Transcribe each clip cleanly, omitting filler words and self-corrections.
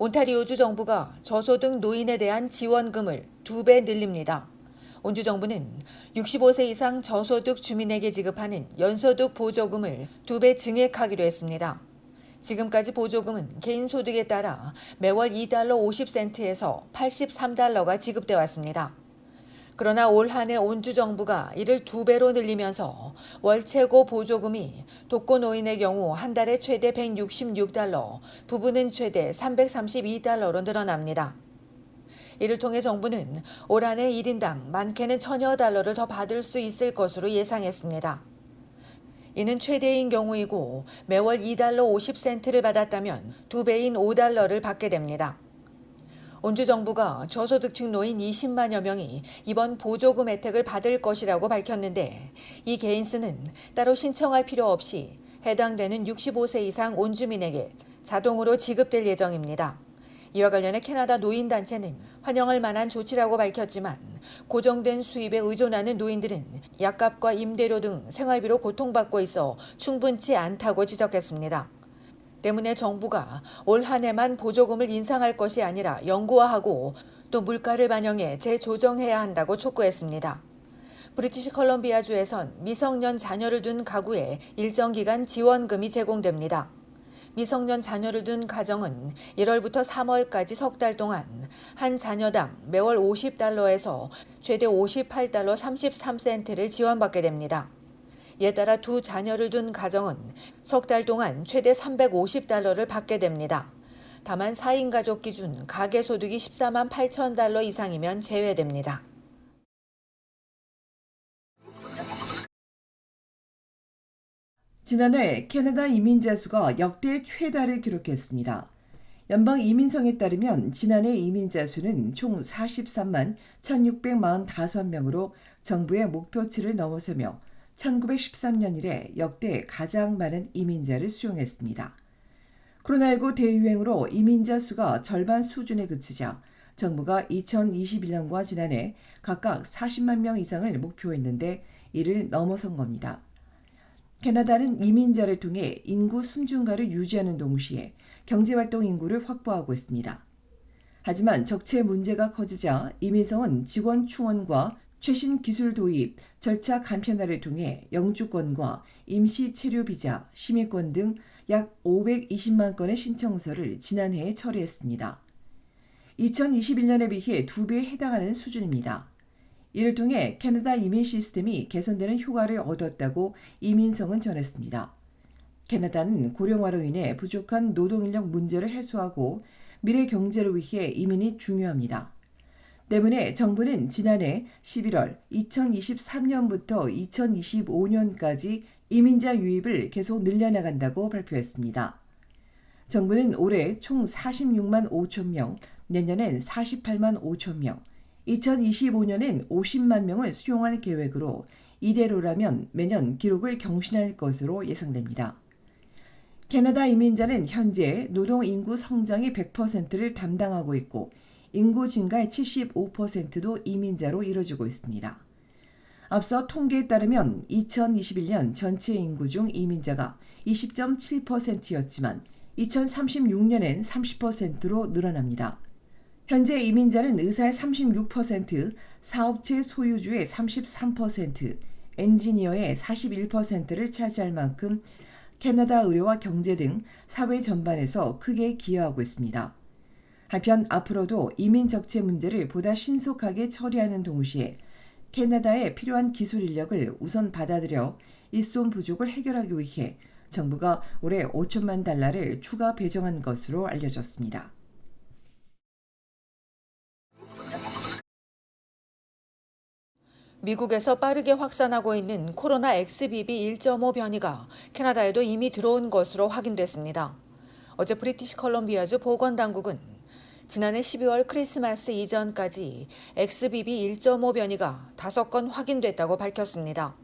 온타리오주 정부가 저소득 노인에 대한 지원금을 2배 늘립니다. 온주 정부는 65세 이상 저소득 주민에게 지급하는 연소득 보조금을 2배 증액하기로 했습니다. 지금까지 보조금은 개인 소득에 따라 매월 $2 50센트에서 $83가 지급돼 왔습니다. 그러나 올 한 해 온주 정부가 이를 2배로 늘리면서 월 최고 보조금이 독거노인의 경우 한 달에 최대 $166, 부부는 최대 $332로 늘어납니다. 이를 통해 정부는 올 한 해 1인당 많게는 $1000여 달러를 더 받을 수 있을 것으로 예상했습니다. 이는 최대인 경우이고 매월 $2 50센트를 받았다면 2배인 $5를 받게 됩니다. 온주 정부가 저소득층 노인 20만여 명이 이번 보조금 혜택을 받을 것이라고 밝혔는데 이 개인수는 따로 신청할 필요 없이 해당되는 65세 이상 온주민에게 자동으로 지급될 예정입니다. 이와 관련해 캐나다 노인단체는 환영할 만한 조치라고 밝혔지만 고정된 수입에 의존하는 노인들은 약값과 임대료 등 생활비로 고통받고 있어 충분치 않다고 지적했습니다. 때문에 정부가 올 한 해만 보조금을 인상할 것이 아니라 영구화하고 또 물가를 반영해 재조정해야 한다고 촉구했습니다. 브리티시 컬럼비아주에선 미성년 자녀를 둔 가구에 일정 기간 지원금이 제공됩니다. 미성년 자녀를 둔 가정은 1월부터 3월까지 석 달 동안 한 자녀당 매월 $50에서 최대 $58 33센트를 지원받게 됩니다. 이에 따라 두 자녀를 둔 가정은 석 달 동안 최대 $350를 받게 됩니다. 다만 4인 가족 기준 가계소득이 $14만 8천 이상이면 제외됩니다. 지난해 캐나다 이민자 수가 역대 최다를 기록했습니다. 연방이민성에 따르면 지난해 이민자 수는 총 43만 1645명으로 정부의 목표치를 넘어서며 1913년 이래 역대 가장 많은 이민자를 수용했습니다. 코로나19 대유행으로 이민자 수가 절반 수준에 그치자 정부가 2021년과 지난해 각각 40만 명 이상을 목표했는데 이를 넘어선 겁니다. 캐나다는 이민자를 통해 인구 순증가를 유지하는 동시에 경제활동 인구를 확보하고 있습니다. 하지만 적체 문제가 커지자 이민성은 직원 충원과 최신 기술 도입, 절차 간편화를 통해 영주권과 임시 체류 비자, 시민권 등 약 520만 건의 신청서를 지난해에 처리했습니다. 2021년에 비해 2배에 해당하는 수준입니다. 이를 통해 캐나다 이민 시스템이 개선되는 효과를 얻었다고 이민성은 전했습니다. 캐나다는 고령화로 인해 부족한 노동인력 문제를 해소하고 미래 경제를 위해 이민이 중요합니다. 때문에 정부는 지난해 11월 2023년부터 2025년까지 이민자 유입을 계속 늘려나간다고 발표했습니다. 정부는 올해 총 46만 5천 명, 내년엔 48만 5천 명, 2025년엔 50만 명을 수용할 계획으로 이대로라면 매년 기록을 경신할 것으로 예상됩니다. 캐나다 이민자는 현재 노동 인구 성장의 100%를 담당하고 있고 인구 증가의 75%도 이민자로 이루어지고 있습니다. 앞서 통계에 따르면 2021년 전체 인구 중 이민자가 20.7%였지만 2036년엔 30%로 늘어납니다. 현재 이민자는 의사의 36%, 사업체 소유주의 33%, 엔지니어의 41%를 차지할 만큼 캐나다 의료와 경제 등 사회 전반에서 크게 기여하고 있습니다. 한편 앞으로도 이민 적체 문제를 보다 신속하게 처리하는 동시에 캐나다에 필요한 기술 인력을 우선 받아들여 일손 부족을 해결하기 위해 정부가 올해 $5천만 추가 배정한 것으로 알려졌습니다. 미국에서 빠르게 확산하고 있는 코로나 XBB 1.5 변이가 캐나다에도 이미 들어온 것으로 확인됐습니다. 어제 브리티시 컬럼비아주 보건당국은 지난해 12월 크리스마스 이전까지 XBB 1.5 변이가 5건 확인됐다고 밝혔습니다.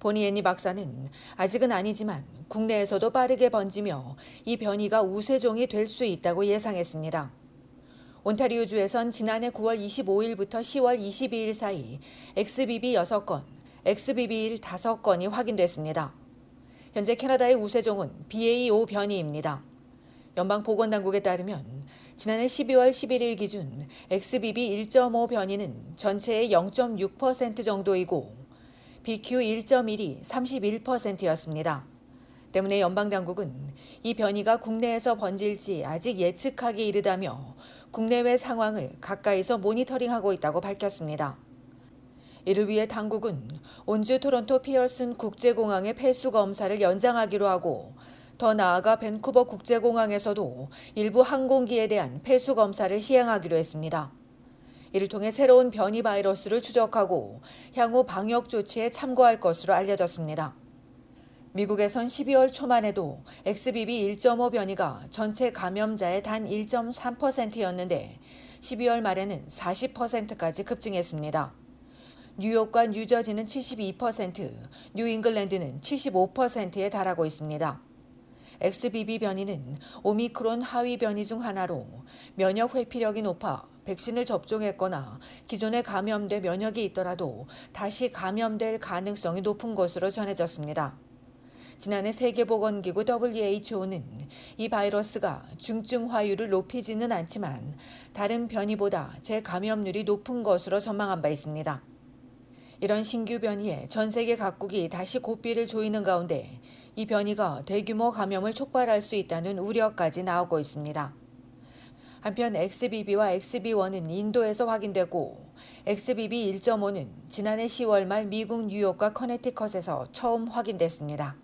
보니 애니 박사는 아직은 아니지만 국내에서도 빠르게 번지며 이 변이가 우세종이 될 수 있다고 예상했습니다. 온타리오주에선 지난해 9월 25일부터 10월 22일 사이 XBB 6건, XBB1 5건이 확인됐습니다. 현재 캐나다의 우세종은 BA5 변이입니다. 연방보건당국에 따르면 지난해 12월 11일 기준 XBB 1.5 변이는 전체의 0.6% 정도이고 BQ 1.1이 31%였습니다. 때문에 연방당국은 이 변이가 국내에서 번질지 아직 예측하기 이르다며 국내외 상황을 가까이서 모니터링하고 있다고 밝혔습니다. 이를 위해 당국은 온주 토론토 피어슨 국제공항의 폐수 검사를 연장하기로 하고 더 나아가 밴쿠버 국제공항에서도 일부 항공기에 대한 폐수 검사를 시행하기로 했습니다. 이를 통해 새로운 변이 바이러스를 추적하고 향후 방역 조치에 참고할 것으로 알려졌습니다. 미국에선 12월 초만 해도 XBB 1.5 변이가 전체 감염자의 단 1.3%였는데 12월 말에는 40%까지 급증했습니다. 뉴욕과 뉴저지는 72%, 뉴잉글랜드는 75%에 달하고 있습니다. XBB 변이는 오미크론 하위 변이 중 하나로 면역 회피력이 높아 백신을 접종했거나 기존에 감염돼 면역이 있더라도 다시 감염될 가능성이 높은 것으로 전해졌습니다. 지난해 세계보건기구 WHO는 이 바이러스가 중증 화율을 높이지는 않지만 다른 변이보다 재감염률이 높은 것으로 전망한 바 있습니다. 이런 신규 변이에 전 세계 각국이 다시 고삐를 조이는 가운데 이 변이가 대규모 감염을 촉발할 수 있다는 우려까지 나오고 있습니다. 한편 XBB와 XB1은 인도에서 확인되고 XBB 1.5는 지난해 10월 말 미국 뉴욕과 커네티컷에서 처음 확인됐습니다.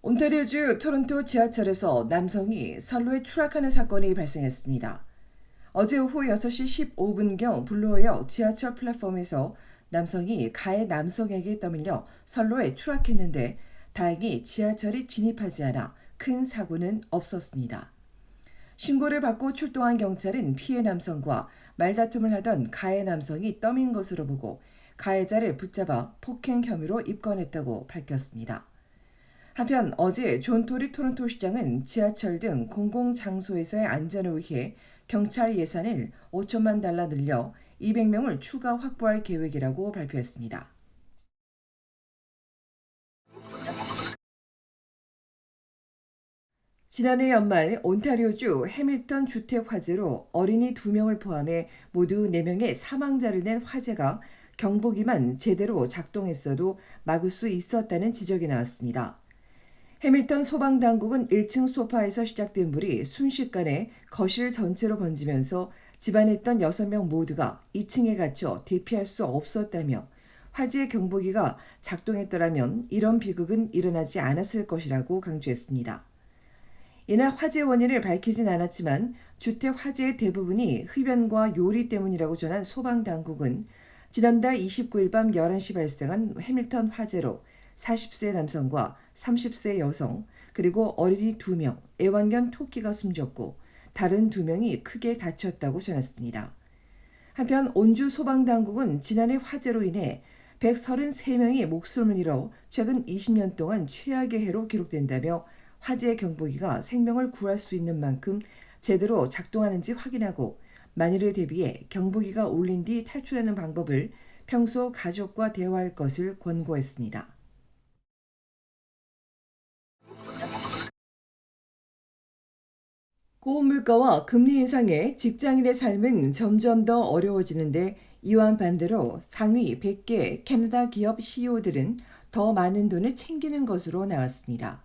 온타리오주 토론토 지하철에서 남성이 선로에 추락하는 사건이 발생했습니다. 어제 오후 6시 15분경 블루어역 지하철 플랫폼에서 남성이 가해 남성에게 떠밀려 선로에 추락했는데 다행히 지하철이 진입하지 않아 큰 사고는 없었습니다. 신고를 받고 출동한 경찰은 피해 남성과 말다툼을 하던 가해 남성이 떠민 것으로 보고 가해자를 붙잡아 폭행 혐의로 입건했다고 밝혔습니다. 한편 어제 존 토리 토론토 시장은 지하철 등 공공장소에서의 안전을 위해 경찰 예산을 $5천만 늘려 200명을 추가 확보할 계획이라고 발표했습니다. 지난해 연말 온타리오주 해밀턴 주택 화재로 어린이 2명을 포함해 모두 4명의 사망자를 낸 화재가 경보기만 제대로 작동했어도 막을 수 있었다는 지적이 나왔습니다. 해밀턴 소방당국은 1층 소파에서 시작된 불이 순식간에 거실 전체로 번지면서 집안에 있던 6명 모두가 2층에 갇혀 대피할 수 없었다며 화재 경보기가 작동했더라면 이런 비극은 일어나지 않았을 것이라고 강조했습니다. 이날 화재 원인을 밝히진 않았지만 주택 화재의 대부분이 흡연과 요리 때문이라고 전한 소방당국은 지난달 29일 밤 11시 발생한 해밀턴 화재로 40세 남성과 30세 여성 그리고 어린이 2명, 애완견 토끼가 숨졌고 다른 2명이 크게 다쳤다고 전했습니다. 한편 온주 소방당국은 지난해 화재로 인해 133명이 목숨을 잃어 최근 20년 동안 최악의 해로 기록된다며 화재 경보기가 생명을 구할 수 있는 만큼 제대로 작동하는지 확인하고 만일을 대비해 경보기가 울린 뒤 탈출하는 방법을 평소 가족과 대화할 것을 권고했습니다. 고물가와 금리 인상에 직장인의 삶은 점점 더 어려워지는데 이와 반대로 상위 100개 캐나다 기업 CEO들은 더 많은 돈을 챙기는 것으로 나왔습니다.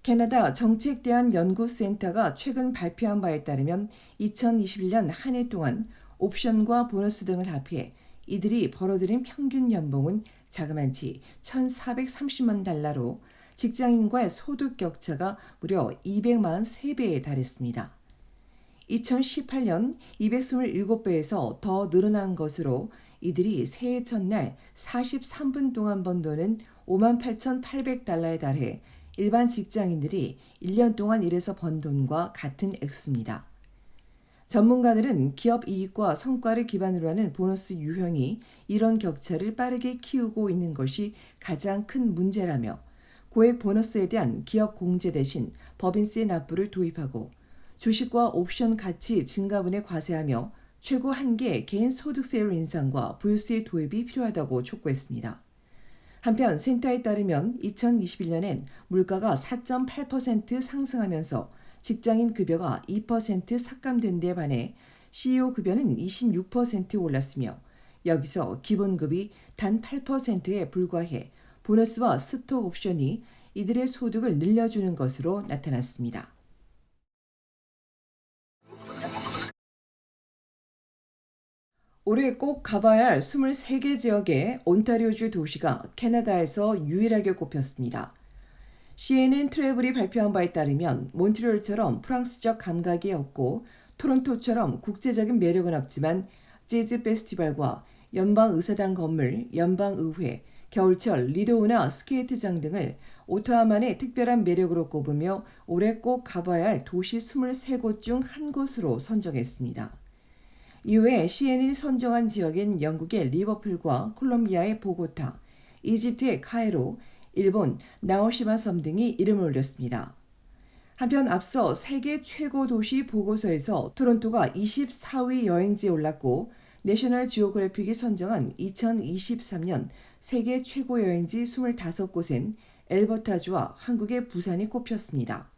캐나다 정책대안연구센터가 최근 발표한 바에 따르면 2021년 한 해 동안 옵션과 보너스 등을 합해 이들이 벌어들인 평균 연봉은 자그만치 $1,430만 직장인과의 소득 격차가 무려 243배에 달했습니다. 2018년 227배에서 더 늘어난 것으로 이들이 새해 첫날 43분 동안 번 돈은 $58,800에 달해 일반 직장인들이 1년 동안 일해서 번 돈과 같은 액수입니다. 전문가들은 기업 이익과 성과를 기반으로 하는 보너스 유형이 이런 격차를 빠르게 키우고 있는 것이 가장 큰 문제라며 고액 보너스에 대한 기업 공제 대신 법인세 납부를 도입하고 주식과 옵션 가치 증가분에 과세하며 최고 한계 개인 소득세율 인상과 부유세 도입이 필요하다고 촉구했습니다. 한편 센터에 따르면 2021년엔 물가가 4.8% 상승하면서 직장인 급여가 2% 삭감된 데 반해 CEO 급여는 26% 올랐으며 여기서 기본급이 단 8%에 불과해 보너스와 스톡 옵션이 이들의 소득을 늘려주는 것으로 나타났습니다. 올해 꼭 가봐야 할 23개 지역의 온타리오주 도시가 캐나다에서 유일하게 꼽혔습니다. CNN 트래블이 발표한 바에 따르면 몬트리올처럼 프랑스적 감각이 없고 토론토처럼 국제적인 매력은 없지만 재즈 페스티벌과 연방의사당 건물, 연방의회, 겨울철 리도우나 스케이트장 등을 오타와만의 특별한 매력으로 꼽으며 올해 꼭 가봐야 할 도시 23곳 중 한 곳으로 선정했습니다. 이외에 CNN이 선정한 지역인 영국의 리버풀과 콜롬비아의 보고타, 이집트의 카이로, 일본 나오시마 섬 등이 이름을 올렸습니다. 한편 앞서 세계 최고 도시 보고서에서 토론토가 24위 여행지에 올랐고 내셔널 지오그래픽이 선정한 2023년 세계 최고 여행지 25곳엔 엘버타주와 한국의 부산이 꼽혔습니다.